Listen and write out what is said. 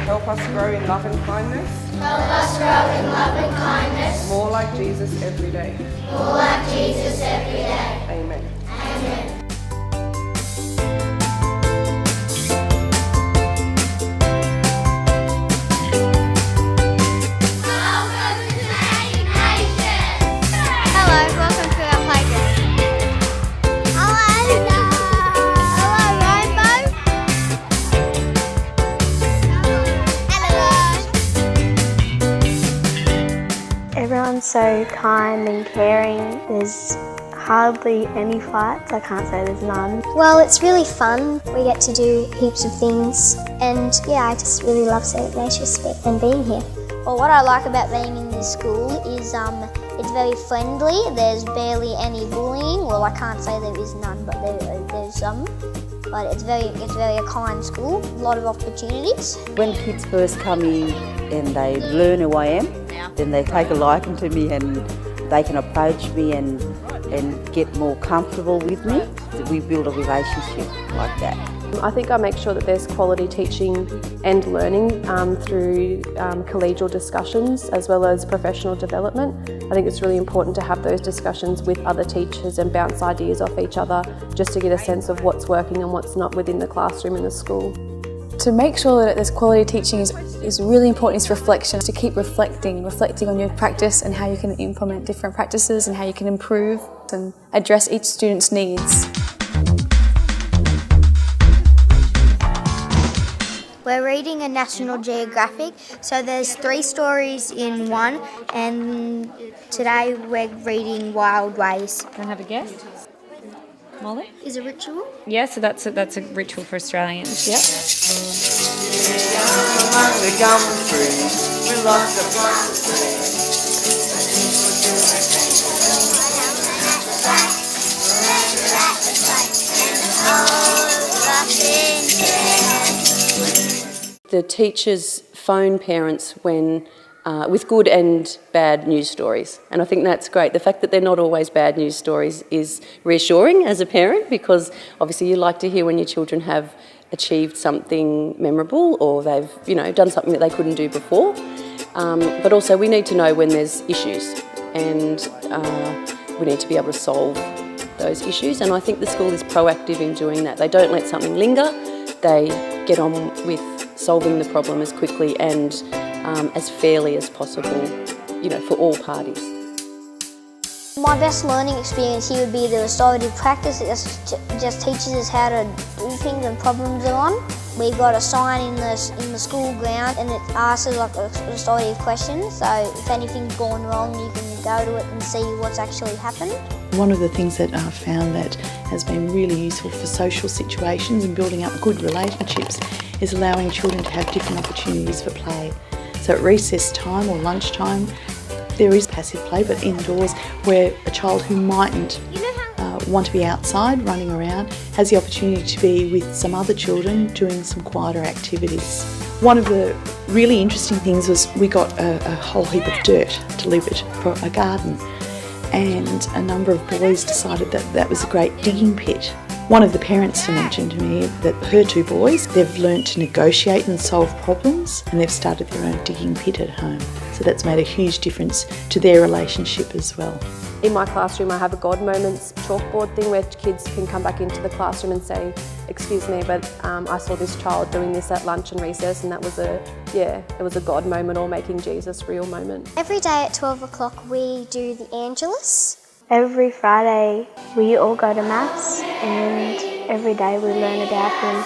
Help us grow in love and kindness. Help us grow in love and kindness. More like Jesus every day. More like Jesus every day. Amen. Amen. Everyone's so kind and caring. There's hardly any fights. I can't say there's none. Well, it's really fun. We get to do heaps of things, and yeah, I just really love St Ignatius and being here. Well, what I like about being in this school is it's very friendly. There's barely any bullying. Well, I can't say there is none, but there's some. But it's very a kind school. A lot of opportunities. When kids first come in and they learn who I am, then they take a liking to me and they can approach me and get more comfortable with me. We build a relationship like that. I think I make sure that there's quality teaching and learning through collegial discussions as well as professional development. I think it's really important to have those discussions with other teachers and bounce ideas off each other just to get a sense of what's working and what's not within the classroom in the school. To make sure that there's quality teaching is really important is reflection, to keep reflecting on your practice and how you can implement different practices and how you can improve and address each student's needs. We're reading a National Geographic, so there's 3 stories in one, and today we're reading Wild Ways. Can I have a guess? Molly? Is it ritual? Yeah, so that's a ritual for Australians. Yep. The teachers phone parents when with good and bad news stories, and I think that's great. The fact that they're not always bad news stories is reassuring as a parent, because obviously you like to hear when your children have achieved something memorable or they've done something that they couldn't do before. But also we need to know when there's issues, and we need to be able to solve those issues, and I think the school is proactive in doing that. They don't let something linger, they get on with solving the problem as quickly and as fairly as possible, for all parties. My best learning experience here would be the restorative practice. It just teaches us how to do things when problems are on. We've got a sign in the school ground, and it asks us like a restorative question. So if anything's gone wrong, you can go to it and see what's actually happened. One of the things that I've found that has been really useful for social situations and building up good relationships is allowing children to have different opportunities for play. So at recess time or lunchtime, there is passive play, but indoors, where a child who mightn't want to be outside running around has the opportunity to be with some other children doing some quieter activities. One of the really interesting things was we got a whole heap of dirt delivered for a garden, and a number of boys decided that that was a great digging pit. One of the parents mentioned to me that her 2 boys, they've learnt to negotiate and solve problems, and they've started their own digging pit at home. So that's made a huge difference to their relationship as well. In my classroom I have a God Moments chalkboard thing where kids can come back into the classroom and say, excuse me, but I saw this child doing this at lunch and recess, and that was it was a God moment or making Jesus real moment. Every day at 12 o'clock we do the Angelus. Every Friday we all go to Mass, and every day we learn about him.